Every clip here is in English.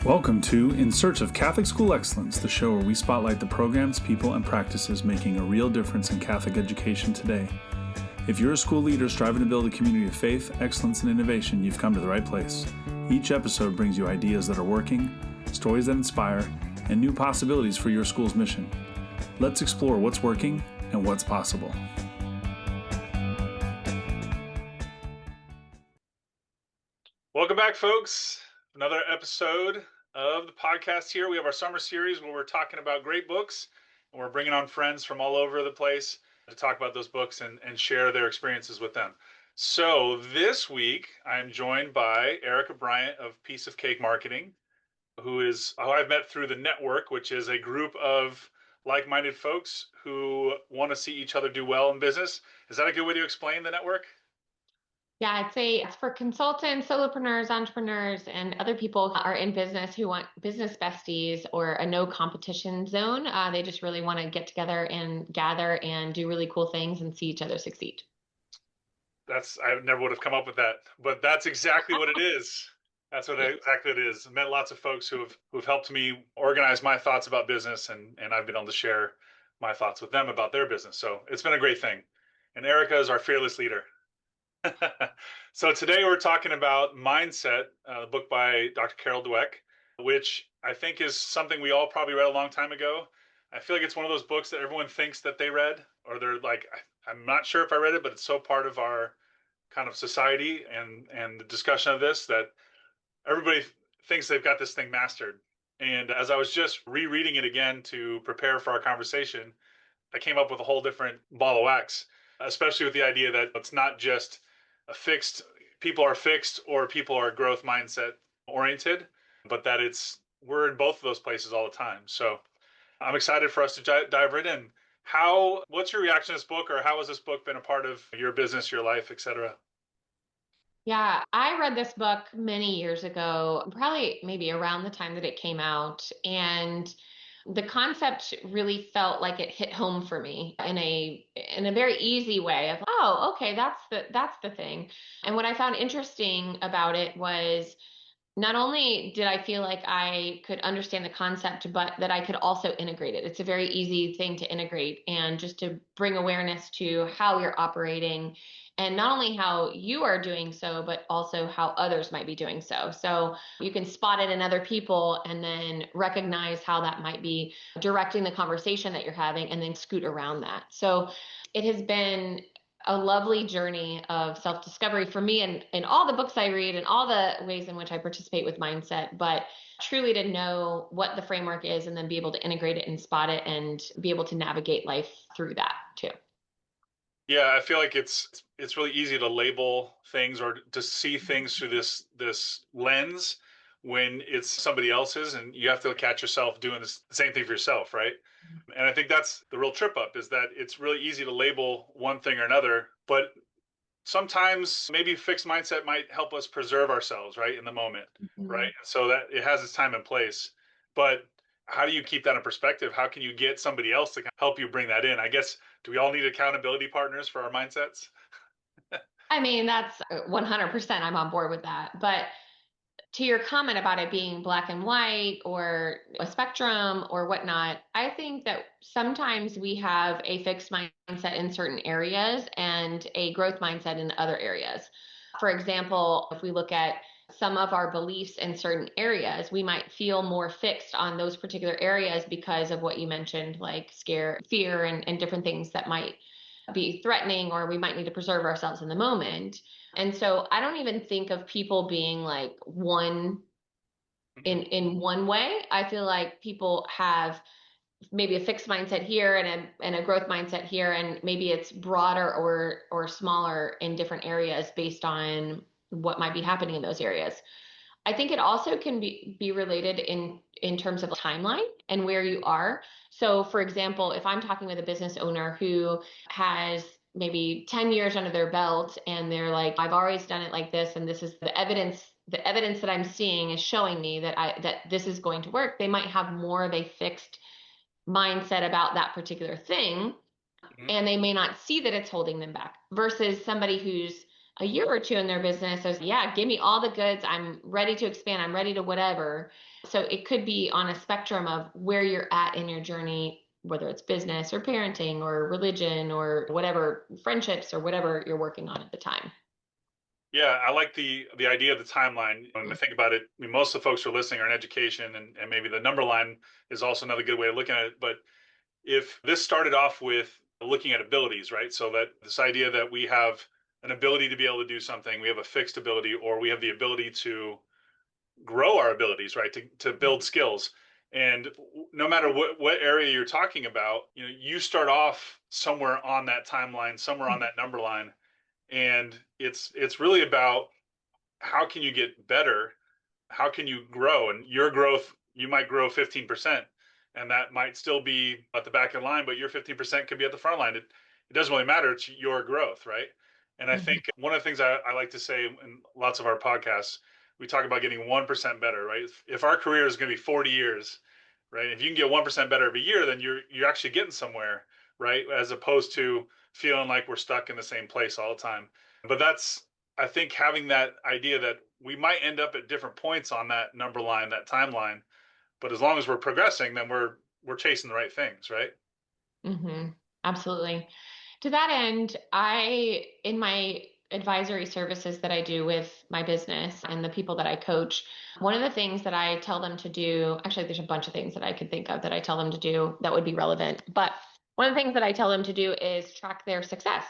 Welcome to In Search of Catholic School Excellence, the show where we spotlight the programs, people, and practices making a real difference in Catholic education today. If you're a school leader striving to build a community of faith, excellence, and innovation, you've come to the right place. Each episode brings you ideas that are working, stories that inspire, and new possibilities for your school's mission. Let's explore what's working and what's possible. Welcome back, folks. Another episode of the podcast here. We have our summer series where we're talking about great books, and we're bringing on friends from all over the place to talk about those books and share their experiences with them. So this week, I'm joined by Erika Bryant of Piece of Cake Marketing, who I've met through the network, which is a group of like-minded folks who want to see each other do well in business. Is that a good way to explain the network? Yeah, I'd say it's for consultants, solopreneurs, entrepreneurs, and other people who are in business who want business besties or a no competition zone. They just really want to get together and gather and do really cool things and see each other succeed. I never would have come up with that, but that's exactly what it is. That's exactly it is. I met lots of folks who've helped me organize my thoughts about business, and I've been able to share my thoughts with them about their business. So it's been a great thing. And Erika is our fearless leader. So today we're talking about Mindset, the book by Dr. Carol Dweck, which I think is something we all probably read a long time ago. I feel like it's one of those books that everyone thinks that they read, or they're like, I'm not sure if I read it, but it's so part of our kind of society and the discussion of this that everybody thinks they've got this thing mastered. And as I was just rereading it again to prepare for our conversation, I came up with a whole different ball of wax, especially with the idea that it's not just people are fixed or people are growth mindset oriented, but that we're in both of those places all the time. So I'm excited for us to dive right in. What's your reaction to this book, or how has this book been a part of your business, your life, etc.? Yeah, I read this book many years ago, probably maybe around the time that it came out. And the concept really felt like it hit home for me in a very easy way of, oh, okay, that's the thing. And what I found interesting about it was not only did I feel like I could understand the concept, but that I could also integrate it. It's a very easy thing to integrate and just to bring awareness to how you're operating, and not only how you are doing so, but also how others might be doing so. So you can spot it in other people and then recognize how that might be directing the conversation that you're having and then scoot around that. So it has been a lovely journey of self-discovery for me and in all the books I read and all the ways in which I participate with Mindset, but truly to know what the framework is and then be able to integrate it and spot it and be able to navigate life through that too. Yeah, I feel like it's really easy to label things or to see things through this lens when it's somebody else's, and you have to catch yourself doing the same thing for yourself, right? And I think that's the real trip up, is that it's really easy to label one thing or another, but sometimes maybe fixed mindset might help us preserve ourselves, right, in the moment, right? So that it has its time and place. But how do you keep that in perspective? How can you get somebody else to help you bring that in? I guess, do we all need accountability partners for our mindsets? I mean, that's 100%. I'm on board with that. But to your comment about it being black and white or a spectrum or whatnot, I think that sometimes we have a fixed mindset in certain areas and a growth mindset in other areas. For example, if we look at some of our beliefs in certain areas, we might feel more fixed on those particular areas because of what you mentioned, like fear, and different things that might be threatening, or we might need to preserve ourselves in the moment. And so I don't even think of people being like one in one way. I feel like people have maybe a fixed mindset here and a growth mindset here, and maybe it's broader or smaller in different areas based on what might be happening in those areas. I think it also can be related in terms of timeline and where you are. So for example, if I'm talking with a business owner who has maybe 10 years under their belt and they're like, I've always done it like this, and this is the evidence that I'm seeing is showing me that this is going to work, they might have more of a fixed mindset about that particular thing, and they may not see that it's holding them back, versus somebody who's a year or two in their business as, yeah, give me all the goods. I'm ready to expand. I'm ready to whatever. So it could be on a spectrum of where you're at in your journey, whether it's business or parenting or religion or whatever, friendships or whatever you're working on at the time. Yeah, I like the idea of the timeline. When I think about it, I mean, most of the folks who are listening are in education, and maybe the number line is also another good way of looking at it. But if this started off with looking at abilities, right? So that this idea that we have an ability to be able to do something, we have a fixed ability, or we have the ability to grow our abilities, right? To build skills. And no matter what area you're talking about, you start off somewhere on that timeline, somewhere on that number line, and it's really about how can you get better, how can you grow, and your growth, you might grow 15%, and that might still be at the back of the line, but your 15% could be at the front line. It doesn't really matter. It's your growth, right? And I Mhm. think one of the things I like to say in lots of our podcasts, we talk about getting 1% better, right? If our career is going to be 40 years, right? If you can get 1% better every year, then you're actually getting somewhere, right? As opposed to feeling like we're stuck in the same place all the time. But that's, I think, having that idea that we might end up at different points on that number line, that timeline, but as long as we're progressing, then we're chasing the right things, right? Mhm. Absolutely. To that end, in my advisory services that I do with my business and the people that I coach, one of the things that I tell them to do, actually, there's a bunch of things that I could think of that I tell them to do that would be relevant. But one of the things that I tell them to do is track their success.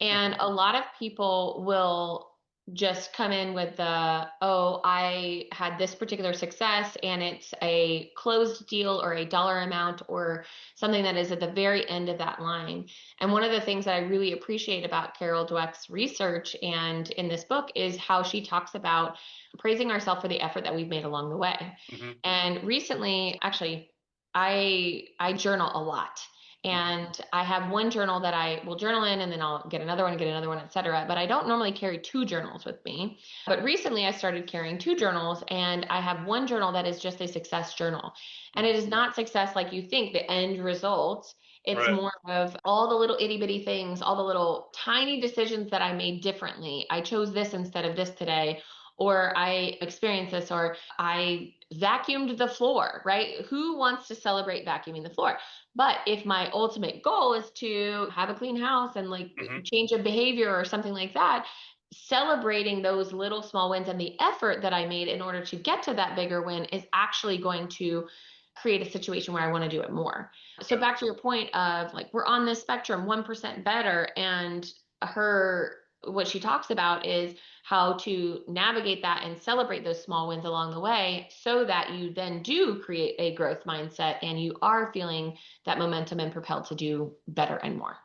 And Hmm. a lot of people will just come in with oh, I had this particular success and it's a closed deal or a dollar amount or something that is at the very end of that line. And one of the things that I really appreciate about Carol Dweck's research and in this book is how she talks about praising ourselves for the effort that we've made along the way. Hmm. And recently, actually, I journal a lot. Hmm. And I have one journal that I will journal in and then I'll get another one, etc. But I don't normally carry two journals with me. But recently I started carrying two journals and I have one journal that is just a success journal. And it is not success like you think, the end result. It's Right. more of all the little itty bitty things, all the little tiny decisions that I made differently. I chose this instead of this today, or I experienced this, or I vacuumed the floor, right? Who wants to celebrate vacuuming the floor? But if my ultimate goal is to have a clean house and like Hmm. change of behavior or something like that, celebrating those little small wins and the effort that I made in order to get to that bigger win is actually going to create a situation where I want to do it more. So Yeah. back to your point of like we're on this spectrum 1% better, and her what she talks about is how to navigate that and celebrate those small wins along the way so that you then do create a growth mindset and you are feeling that momentum and propelled to do better and more.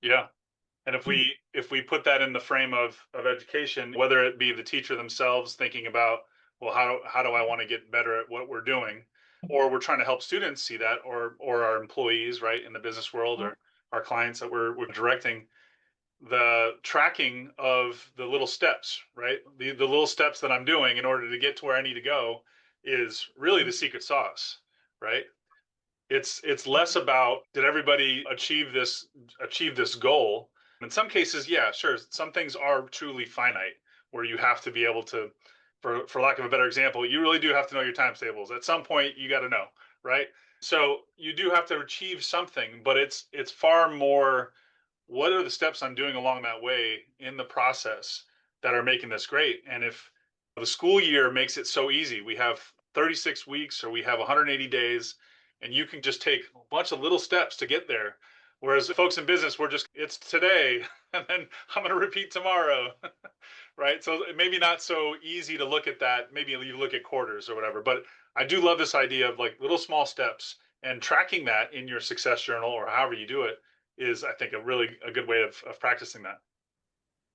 Yeah. And if we put that in the frame of education, whether it be the teacher themselves thinking about, well, how do I want to get better at what we're doing, or we're trying to help students see that, or our employees, right, in the business world, or our clients that we're directing, the tracking of the little steps, right, the little steps that I'm doing in order to get to where I need to go is really the secret sauce, right? It's less about did everybody achieve this goal. In some cases, yeah, sure, some things are truly finite where you have to be able to, for lack of a better example, you really do have to know your times tables at some point. You got to know, right? So you do have to achieve something, but it's far more, what are the steps I'm doing along that way in the process that are making this great? And if the school year makes it so easy, we have 36 weeks or we have 180 days, and you can just take a bunch of little steps to get there. Whereas folks in business, it's today, and then I'm going to repeat tomorrow, right? So maybe not so easy to look at that. Maybe you look at quarters or whatever, but I do love this idea of like little small steps and tracking that in your success journal or however you do it is, I think, a good way of practicing that.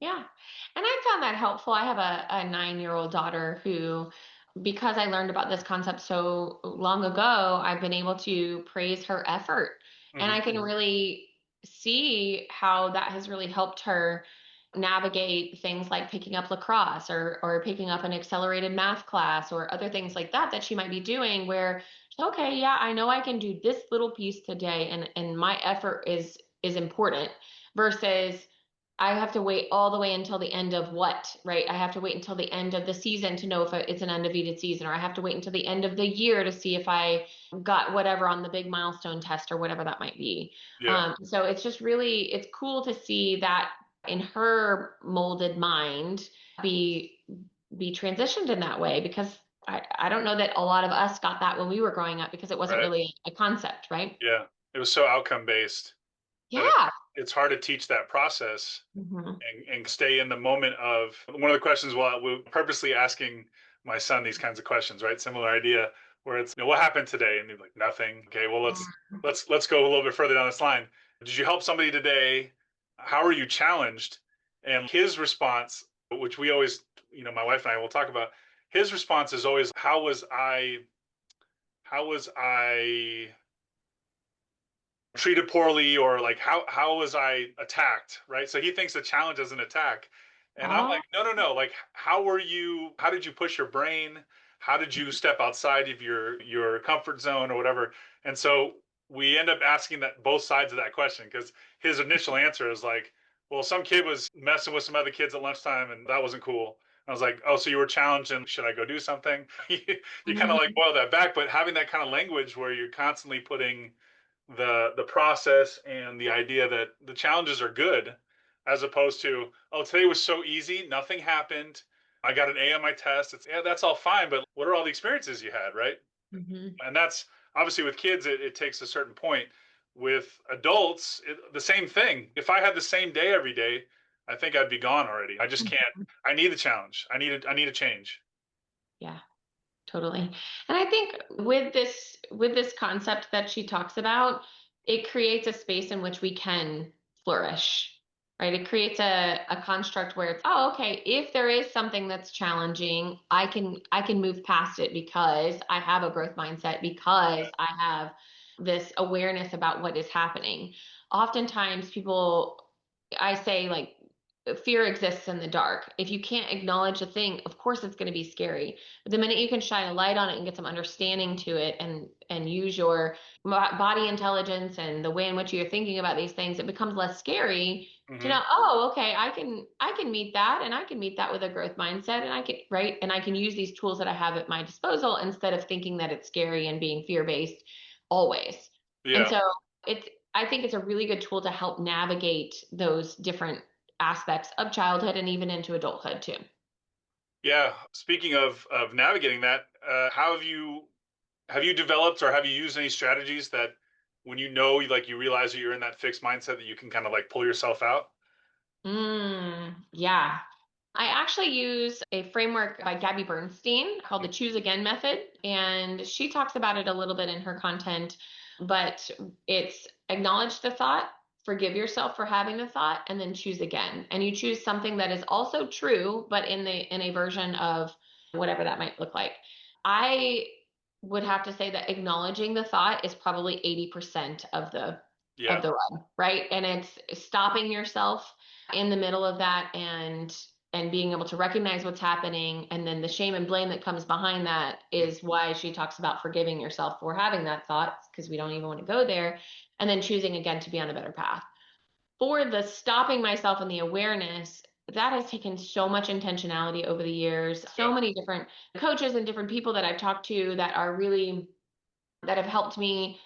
Yeah. And I found that helpful. I have a 9-year-old daughter who, because I learned about this concept so long ago, I've been able to praise her effort. And Hmm. I can really see how that has really helped her navigate things like picking up lacrosse or picking up an accelerated math class or other things like that that she might be doing where, okay, yeah, I know I can do this little piece today and my effort is important versus I have to wait all the way until the end of what, right? I have to wait until the end of the season to know if it's an undefeated season, or I have to wait until the end of the year to see if I got whatever on the big milestone test or whatever that might be. Yeah. So it's just really, it's cool to see that in her molded mind be be transitioned in that way, because I don't know that a lot of us got that when we were growing up, because it wasn't Right. really a concept, right? Yeah. It was so outcome based that Yeah. it's hard to teach that process Hmm. and stay in the moment of one of the questions. Well, we're purposely asking my son these kinds of questions, right? Similar idea where it's, what happened today? And he's like, nothing. Okay, well, let's go a little bit further down this line. Did you help somebody today? How are you challenged? And his response, which we always, my wife and I will talk about, his response is always, how was I treated poorly, or like how was I attacked, right? So he thinks the challenge is an attack. And I'm Oh. like, no, no, no. Like, how did you push your brain? How did you step outside of your comfort zone or whatever? And so we end up asking that both sides of that question, because his initial answer is like, well, some kid was messing with some other kids at lunchtime and that wasn't cool. I was like, oh, so you were challenged and should I go do something? You kind of like Mhm. boil that back, but having that kind of language where you're constantly putting the process and the idea that the challenges are good, as opposed to, oh, today was so easy, nothing happened, I got an A on my test. It's, yeah, that's all fine, but what are all the experiences you had, right? Mhm. And that's obviously with kids, it takes a certain point. With adults, the same thing. If I had the same day every day, I think I'd be gone already. I just can't. I need a challenge. I need a change. Yeah, totally. And I think with this concept that she talks about, it creates a space in which we can flourish. Right? It creates a construct where it's, oh, okay, if there is something that's challenging, I can move past it because I have a growth mindset, because I have this awareness about what is happening. Oftentimes people, I say, like, fear exists in the dark. If you can't acknowledge a thing, of course it's going to be scary. But the minute you can shine a light on it and get some understanding to it, and use your body intelligence and the way in which you're thinking about these things, it becomes less scary to Hmm. know, oh, okay, I can meet that, and I can meet that with a growth mindset, and I can, right, and I can use these tools that I have at my disposal, instead of thinking that it's scary and being fear-based always. And Yeah. so it's, I think it's a really good tool to help navigate those different aspects of childhood and even into adulthood too. Yeah. Speaking of navigating that, how have you developed or have you used any strategies that when like you realize that you're in that fixed mindset that you can kind of like pull yourself out? Yeah. I actually use a framework by Gabby Bernstein called the Choose Again method, and she talks about it a little bit in her content, but it's acknowledge the thought, forgive yourself for having the thought, and then choose again. And you choose something that is also true, but in a version of whatever that might look like. I would have to say that acknowledging the thought is probably 80% of Yeah. the run, right? And it's stopping yourself in the middle of that, and being able to recognize what's happening, and then the shame and blame that comes behind that Mm. is why she talks about forgiving yourself for having that thought, because we don't even want to go there, and then choosing again to be on a better path. For the stopping myself and the awareness, that has taken so much intentionality over the years. Yeah. So many different coaches and different people that I've talked to that are really, that have helped me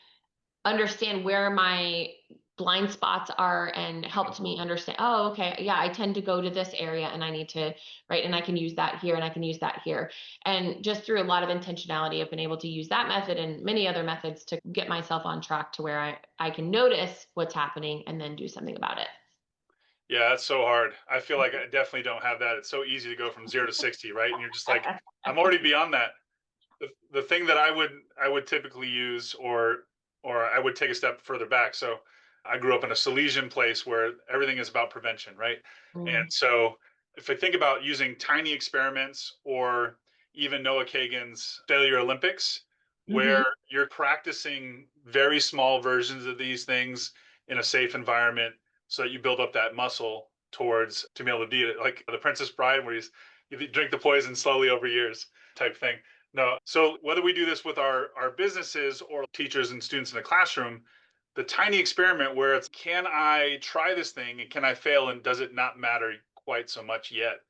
understand where my blind spots are, and Mhm. helped me understand, oh, okay, yeah, I tend to go to this area, and I need to, right, and I can use that here, and I can use that here. And just through a lot of intentionality, I've been able to use that method and many other methods to get myself on track to where I can notice what's happening and then do something about it. Yeah, that's so hard. I feel like I definitely don't have that. It's so easy to go from 0 to 60, right? And you're just like, I'm already beyond that. The thing that I would typically use, or I would take a step further back. So I grew up in a Salesian place where everything is about prevention, right? And Mm. so if I think about using tiny experiments, or even Noah Kagan's Failure Olympics, Mm-hmm. where you're practicing very small versions of these things in a safe environment so that you build up that muscle towards to be able to beat it, like the Princess Bride, where you drink the poison slowly over years type thing. No. So whether we do this with our businesses or teachers and students in the classroom, the tiny experiment where it's, can I try this thing and can I fail and does it not matter quite so much yet?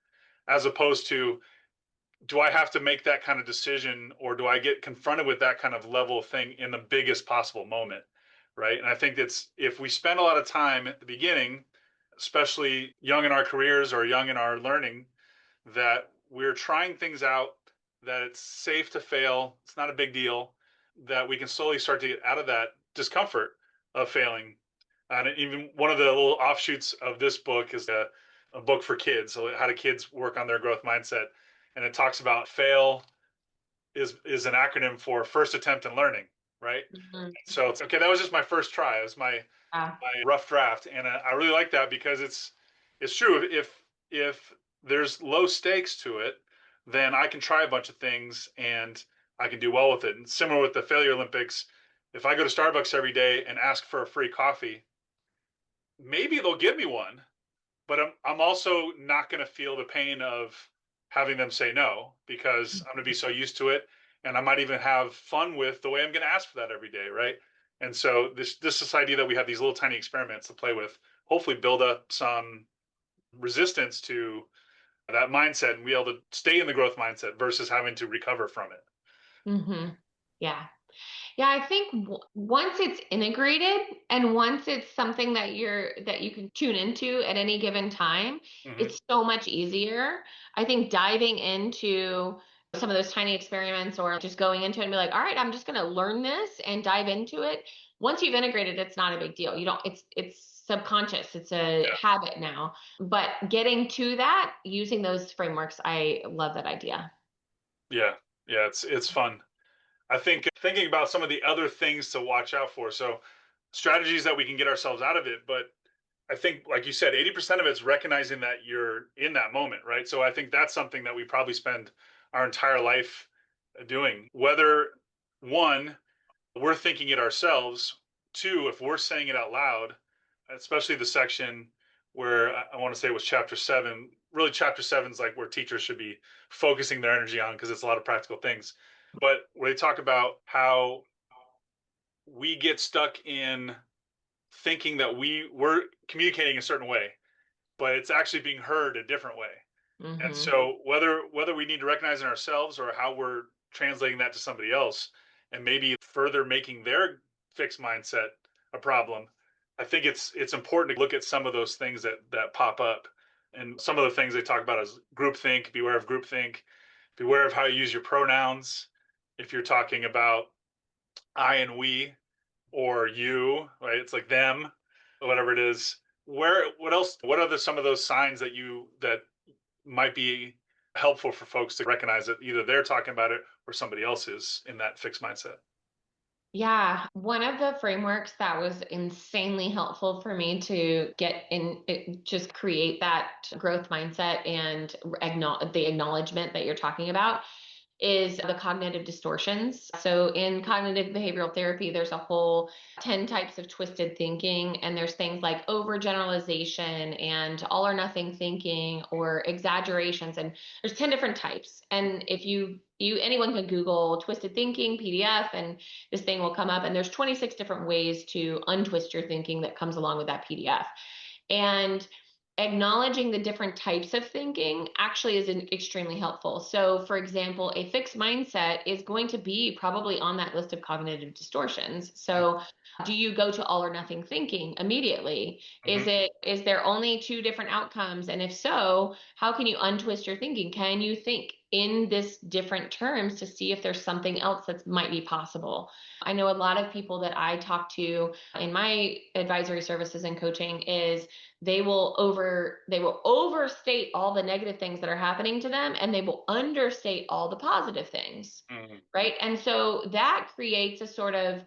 As opposed to, do I have to make that kind of decision or do I get confronted with that kind of level of thing in the biggest possible moment? Right. And I think that's, if we spend a lot of time at the beginning, especially young in our careers or young in our learning, that we're trying things out, that it's safe to fail, it's not a big deal, that we can slowly start to get out of that discomfort of failing. And even one of the little offshoots of this book is a book for kids. So how do kids work on their growth mindset? And it talks about fail is an acronym for first attempt in learning, right? Mhm. So it's okay. That was just my first try. It was Yeah. my rough draft, and I really like that because it's true. If there's low stakes to it, then I can try a bunch of things and I can do well with it. And similar with the failure Olympics, if I go to Starbucks every day and ask for a free coffee, maybe they'll give me one, but I'm also not going to feel the pain of having them say no because I'm going to be so used to it, and I might even have fun with the way I'm going to ask for that every day, right? And so this idea that we have these little tiny experiments to play with, hopefully build up some resistance to that mindset and be able to stay in the growth mindset versus having to recover from it. Hmm. Yeah. Yeah, I think once it's integrated and once it's something that you can tune into at any given time, Hmm. it's so much easier. I think diving into some of those tiny experiments or just going into it and be like, all right, I'm just going to learn this and dive into it. Once you've integrated, it's not a big deal. You don't, it's subconscious. It's a Yeah, habit now. But getting to that using those frameworks, I love that idea. yeah, yeah. It's fun. I think thinking about some of the other things to watch out for. So strategies that we can get ourselves out of it, but I think, like you said, 80% of it's recognizing that you're in that moment, right? So I think that's something that we probably spend our entire life doing. Whether one, we're thinking it ourselves, two, if we're saying it out loud, especially the section where I want to say it was chapter seven. Really, chapter seven is like where teachers should be focusing their energy on because it's a lot of practical things. But where they talk about how we get stuck in thinking that we're communicating a certain way, but it's actually being heard a different way. And Hmm. so whether we need to recognize in ourselves or how we're translating that to somebody else and maybe further making their fixed mindset a problem, I think it's important to look at some of those things that pop up. And some of the things they talk about is groupthink, beware of groupthink, beware of how you use your pronouns. If you're talking about I and we or you, right? It's like them, or whatever it is. What else? What are some of those signs that might be helpful for folks to recognize that either they're talking about it or somebody else is in that fixed mindset? Yeah, one of the frameworks that was insanely helpful for me to get in, just create that growth mindset and the acknowledgement that you're talking about is the cognitive distortions. So in cognitive behavioral therapy, there's a whole 10 types of twisted thinking, and there's things like overgeneralization and all or nothing thinking or exaggerations, and there's 10 different types. And if anyone can Google twisted thinking PDF, and this thing will come up, and there's 26 different ways to untwist your thinking that comes along with that PDF. And acknowledging the different types of thinking actually is extremely helpful. So, for example, a fixed mindset is going to be probably on that list of cognitive distortions. So, do you go to all or nothing thinking immediately? Mm-hmm. Is there only two different outcomes? And if so, how can you untwist your thinking? Can you think in this different terms to see if there's something else that might be possible? I know a lot of people that I talk to in my advisory services and coaching is they will overstate all the negative things that are happening to them, and they will understate all the positive things, Mm-hmm. right? And so that creates a sort of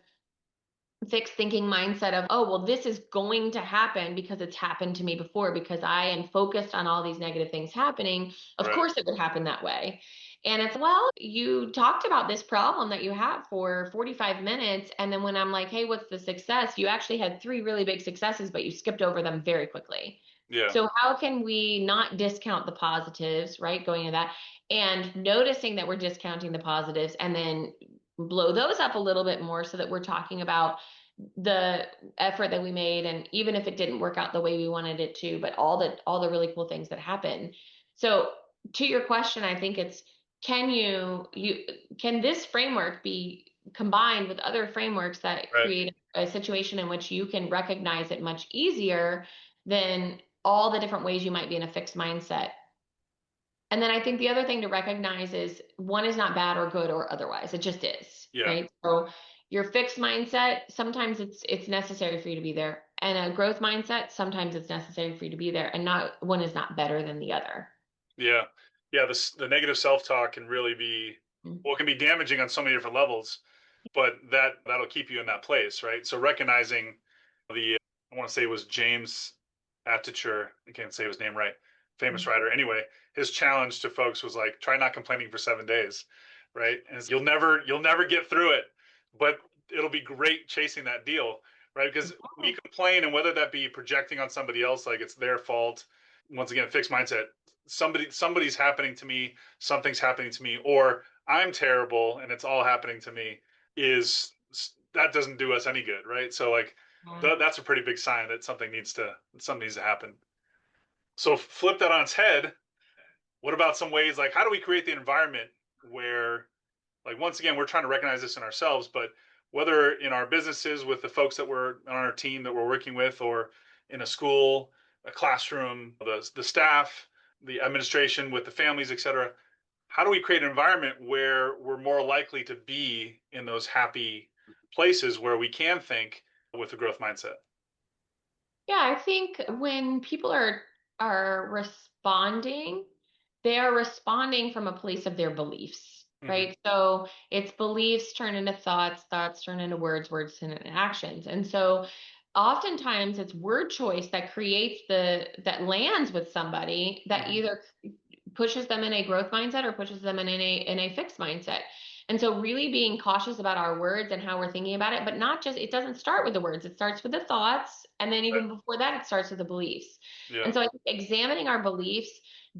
fixed thinking mindset of, oh, well, this is going to happen because it's happened to me before, because I am focused on all these negative things happening. Of Right. course it would happen that way. And it's, well, you talked about this problem that you have for 45 minutes. And then when I'm like, hey, what's the success? You actually had three really big successes, but you skipped over them very quickly. Yeah. So how can we not discount the positives, right? Going into that and noticing that we're discounting the positives, and then blow those up a little bit more so that we're talking about the effort that we made, and even if it didn't work out the way we wanted it to, but all the really cool things that happen. So to your question, I think it's, can this framework be combined with other frameworks that Right. create a situation in which you can recognize it much easier than all the different ways you might be in a fixed mindset. And then I think the other thing to recognize is one is not bad or good or otherwise. It just is, Yeah. right? So your fixed mindset, sometimes it's necessary for you to be there. And a growth mindset, sometimes it's necessary for you to be there. And not one is not better than the other. Yeah. Yeah. The negative self-talk can really be, Mhm. well, it can be damaging on so many different levels, but that'll keep you in that place, right? So recognizing I want to say it was James Atticher, I can't say his name right, famous writer. Anyway, his challenge to folks was like, try not complaining for 7 days, right? And you'll never get through it, but it'll be great chasing that deal, right? Because we complain, and whether that be projecting on somebody else, like it's their fault. Once again, fixed mindset. Somebody's happening to me, something's happening to me, or I'm terrible and it's all happening to me, is that doesn't do us any good, right? So like that's a pretty big sign that something needs to happen. So flip that on its head. What about some ways, like how do we create the environment where, like, once again, we're trying to recognize this in ourselves, but whether in our businesses with the folks that we're on our team that we're working with, or in a school, a classroom, the staff, the administration with the families, etc., how do we create an environment where we're more likely to be in those happy places where we can think with a growth mindset? Yeah, I think when people are responding, they are responding from a place of their beliefs, Hmm. right? So it's beliefs turn into thoughts, thoughts turn into words turn into actions. And so oftentimes it's word choice that creates that lands with somebody that Hmm. either pushes them in a growth mindset or pushes them in a fixed mindset. And so really being cautious about our words and how we're thinking about it, but not just, it doesn't start with the words, it starts with the thoughts. And then Right. even before that, it starts with the beliefs. Yeah. And so I think examining our beliefs,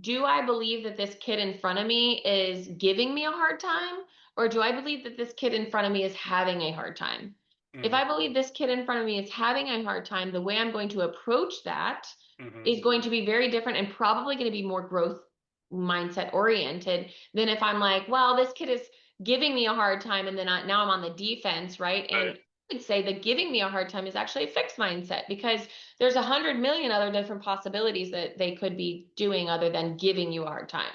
do I believe that this kid in front of me is giving me a hard time? Or do I believe that this kid in front of me is having a hard time? If Hmm. I believe this kid in front of me is having a hard time, the way I'm going to approach that Hmm. is going to be very different and probably going to be more growth mindset oriented than if I'm like, well, this kid is giving me a hard time, and then now I'm on the defense, right? Right. And I would say that giving me a hard time is actually a fixed mindset, because there's 100 million other different possibilities that they could be doing other than giving you a hard time.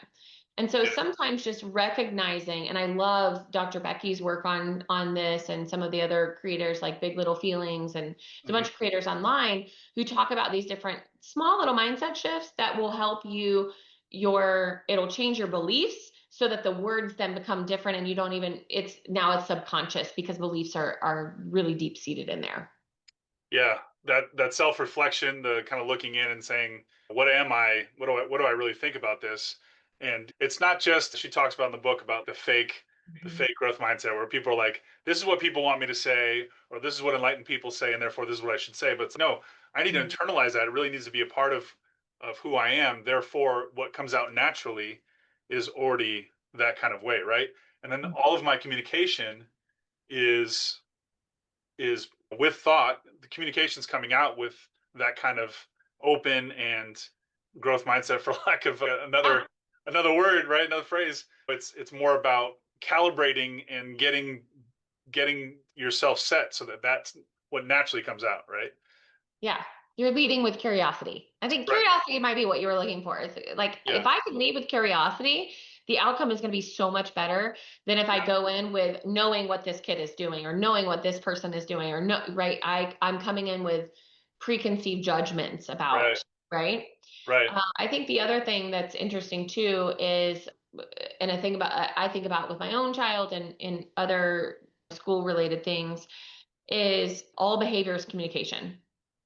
And so Yeah. sometimes just recognizing, and I love Dr. Becky's work on this, and some of the other creators like Big Little Feelings, and there's a Hmm. bunch of creators online who talk about these different small little mindset shifts that will help you, it'll change your beliefs so that the words then become different, and you don't even, it's subconscious because beliefs are really deep seated in there. Yeah. That self-reflection, the kind of looking in and saying, what am I? What do I really think about this? And it's not just, she talks about in the book about the fake growth mindset, where people are like, this is what people want me to say, or this is what enlightened people say, and therefore this is what I should say. But no, I need to Mhm. internalize that. It really needs to be a part of who I am. Therefore, what comes out naturally is already that kind of way, right? And then all of my communication is is with thought. The communication's coming out with that kind of open and growth mindset, for lack of Yeah. another word, right? Another phrase. It's more about calibrating and getting yourself set so that that's what naturally comes out, right? Yeah. You're leading with curiosity. I think Right. curiosity might be what you were looking for. Is like, Yeah. if I can lead with curiosity, the outcome is going to be so much better than if I Yeah. go in with knowing what this kid is doing, or knowing what this person is doing, or no, right? I'm coming in with preconceived judgments Right. about, right? Right. I think the other thing that's interesting too is, and I think about with my own child and in other school related things, is all behavior is communication.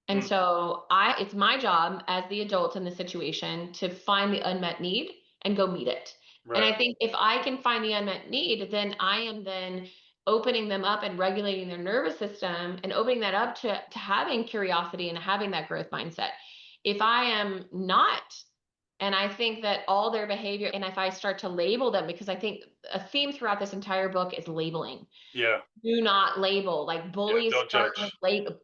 And Mm. so it's my job as the adult in the situation to find the unmet need and go meet it. And Right. I think if I can find the unmet need, then I am then opening them up and regulating their nervous system and opening that up to having curiosity and having that growth mindset. If I am not, And I think that all their behavior, and if I start to label them, because I think a theme throughout this entire book is labeling. Yeah. Do not label. Like Yeah. Don't judge.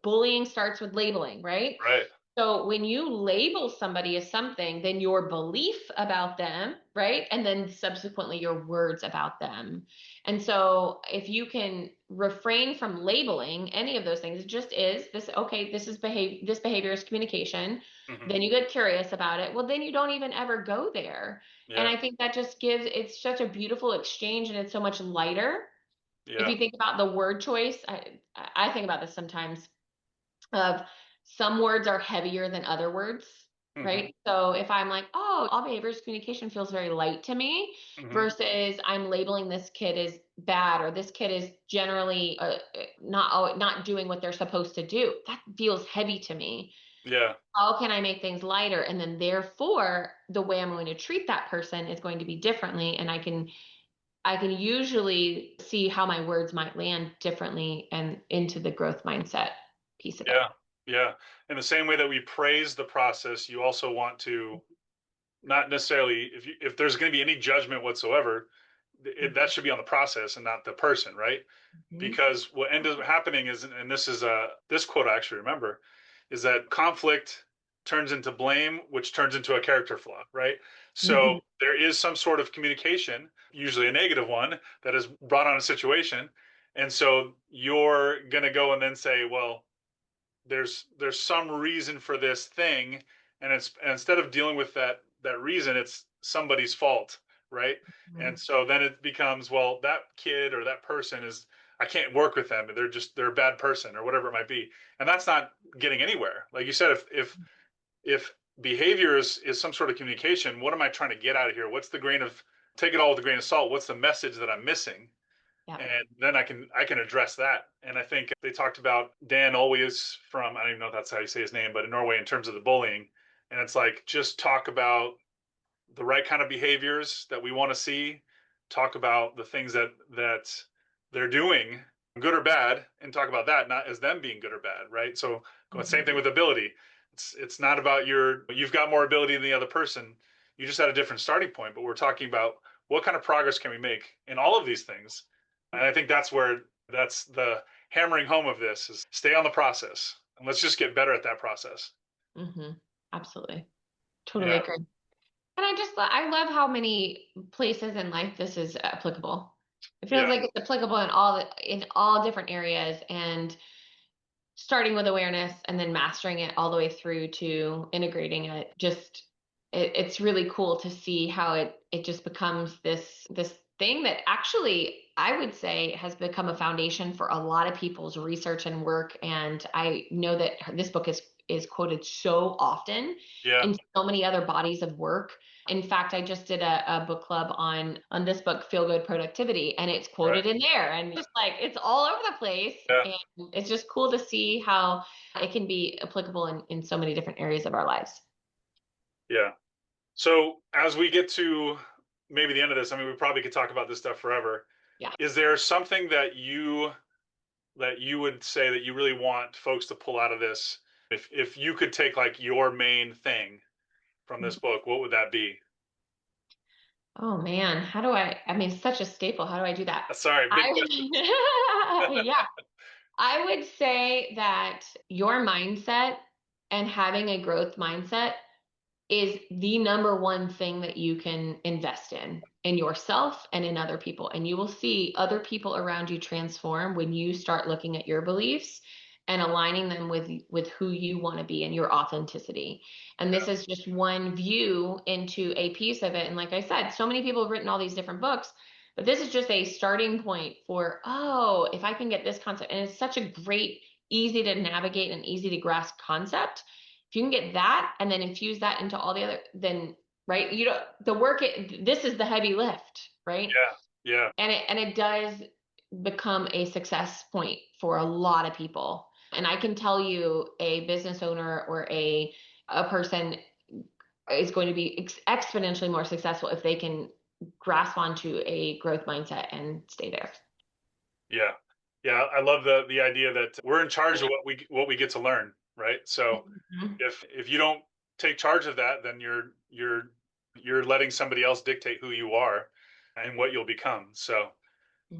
bullying starts with labeling, right? Right. So when you label somebody as something, then your belief about them, right? And then subsequently your words about them. And so if you can refrain from labeling any of those things, it just is this, okay, this behavior is communication. Hmm. Then you get curious about it. Well, then you don't even ever go there. And Yeah. I think that just gives, it's such a beautiful exchange and it's so much lighter. If Yeah. you think about the word choice, I think about this sometimes of some words are heavier than other words, Hmm. right? So if I'm like, oh, all behaviors communication feels very light to me Hmm. versus I'm labeling this kid as bad or this kid is generally not doing what they're supposed to do. That feels heavy to me. Yeah. How can I make things lighter? And then therefore the way I'm going to treat that person is going to be differently and I can usually see how my words might land differently and into the growth mindset piece of it. Yeah. Yeah. In the same way that we praise the process, you also want to not necessarily, if there's going to be any judgment whatsoever, that should be on the process and not the person, right? Mhm. Because what ends up happening is, and this is this quote I actually remember, is that conflict turns into blame, which turns into a character flaw, right? So Mhm. there is some sort of communication, usually a negative one, that is brought on a situation, and so you're gonna go and then say, well, there's some reason for this thing, and it's, and instead of dealing with that reason, it's somebody's fault, right? And Mhm. so then it becomes, well, that kid or that person is, I can't work with them, they're a bad person or whatever it might be, and that's not getting anywhere. Like you said, if behavior is some sort of communication, what am I trying to get out of here? What's the grain of, take it all with a grain of salt, what's the message that I'm missing? Yep. And then I can address that. And I think they talked about Dan always from, I don't even know if that's how you say his name, but in Norway, in terms of the bullying. And it's like, just talk about the right kind of behaviors that we want to see, talk about the things that they're doing, good or bad, and talk about that not as them being good or bad, right? So same Mhm. thing with ability. It's not about you've got more ability than the other person, you just had a different starting point, but we're talking about what kind of progress can we make in all of these things. And I think that's the hammering home of this, is stay on the process and let's just get better at that process. Mhm. Absolutely. Totally Yeah. agree. And I love how many places in life this is applicable. It feels Yeah. like it's applicable in all different areas and starting with awareness and then mastering it all the way through to integrating it. Just it's really cool to see how it just becomes this thing that actually I would say has become a foundation for a lot of people's research and work. And I know that this book is quoted so often Yeah. in so many other bodies of work. In fact, I just did a book club on this book, Feel Good Productivity, and it's Right. quoted in there. And just like it's all over the place. Yeah. And it's just cool to see how it can be applicable in so many different areas of our lives. Yeah. So as we get to maybe the end of this, I mean, we probably could talk about this stuff forever. Yeah. Is there something that you would say that you really want folks to pull out of this? If you could take like your main thing from this book, what would that be? Oh man, how do I mean, it's such a staple. How do I do that? Sorry, big question. Yeah, I would say that your mindset and having a growth mindset is the number one thing that you can invest in yourself and in other people. And you will see other people around you transform when you start looking at your beliefs and aligning them with who you want to be and your authenticity. And Yeah. this is just one view into a piece of it. And like I said, so many people have written all these different books, but this is just a starting point for, oh, if I can get this concept. And it's such a great, easy to navigate and easy to grasp concept. If you can get that and then infuse that into all the other, then right, you know, this is the heavy lift, right? Yeah. Yeah. And it does become a success point for a lot of people. And I can tell you a business owner or a person is going to be exponentially more successful if they can grasp onto a growth mindset and stay there. Yeah. Yeah. I love the idea that we're in charge of what we get to learn, right? So Mhm. if you don't take charge of that, then You're letting somebody else dictate who you are and what you'll become. So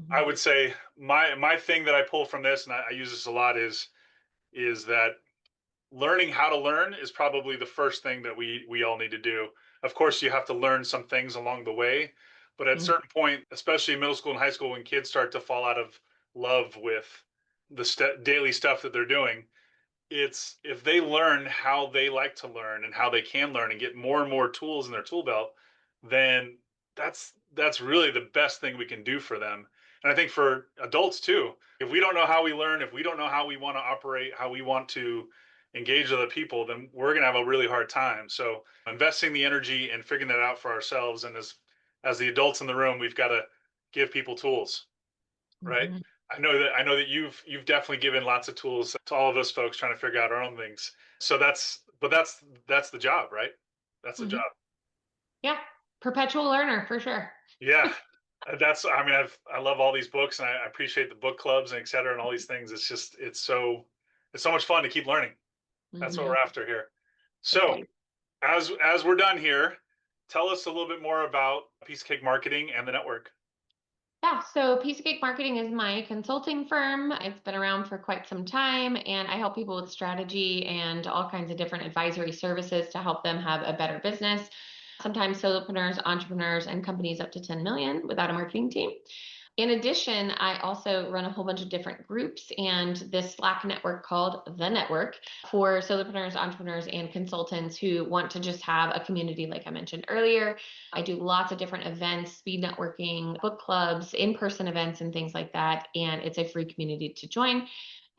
I Mhm. would say my thing that I pull from this, and I use this a lot, is that learning how to learn is probably the first thing that we all need to do. Of course, you have to learn some things along the way, but at a Mhm. certain point, especially in middle school and high school, when kids start to fall out of love with the daily stuff that they're doing, it's if they learn how they like to learn and how they can learn and get more and more tools in their tool belt, then that's really the best thing we can do for them. And I think for adults too, if we don't know how we learn, if we don't know how we want to operate, how we want to engage with other people, then we're going to have a really hard time. So investing the energy and figuring that out for ourselves, and as the adults in the room, we've got to give people tools, right? Mhm. I know that you've definitely given lots of tools to all of us folks trying to figure out our own things. So that's the job, right? That's the job. Mhm. Yeah. Perpetual learner for sure. Yeah. That's I mean I love all these books, and I appreciate the book clubs and et cetera and all these things. It's so much fun to keep learning. That's what we're Mhm. after here. So Agreed. as we're done here, tell us a little bit more about Piece of Cake Marketing and the network. Yeah, so Piece of Cake Marketing is my consulting firm. It's been around for quite some time, and I help people with strategy and all kinds of different advisory services to help them have a better business. Sometimes solopreneurs, entrepreneurs, and companies up to 10 million without a marketing team. In addition, I also run a whole bunch of different groups and this Slack network called The Network for solopreneurs, entrepreneurs, and consultants who want to just have a community, like I mentioned earlier. I do lots of different events, speed networking, book clubs, in person events, and things like that. And it's a free community to join.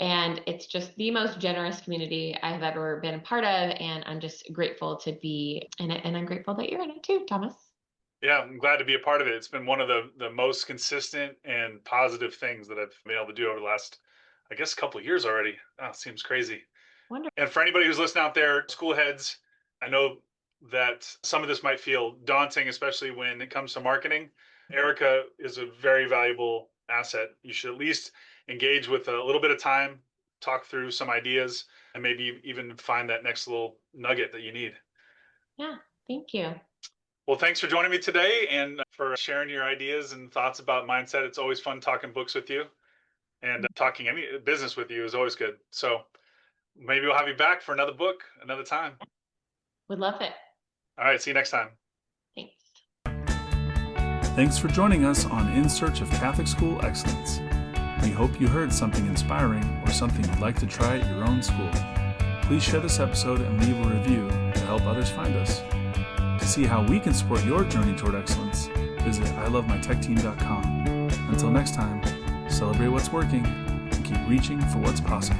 And it's just the most generous community I have ever been a part of. And I'm just grateful to be in it. And I'm grateful that you're in it too, Thomas. Yeah, I'm glad to be a part of it. It's been one of the most consistent and positive things that I've been able to do over the last, I guess, a couple of years already. Oh, it seems crazy. Wonderful. And for anybody who's listening out there, school heads, I know that some of this might feel daunting, especially when it comes to marketing. Erika is a very valuable asset. You should at least engage with a little bit of time, talk through some ideas, and maybe even find that next little nugget that you need. Yeah, thank you. Well, thanks for joining me today and for sharing your ideas and thoughts about mindset. It's always fun talking books with you, and talking any business with you is always good. So maybe we'll have you back for another book another time. Would love it. All right, see you next time. Thanks. Thanks for joining us on In Search of Catholic School Excellence. We hope you heard something inspiring or something you'd like to try at your own school. Please share this episode and leave a review to help others find us. To see how we can support your journey toward excellence, visit ilovemytechteam.com. Until next time, celebrate what's working and keep reaching for what's possible.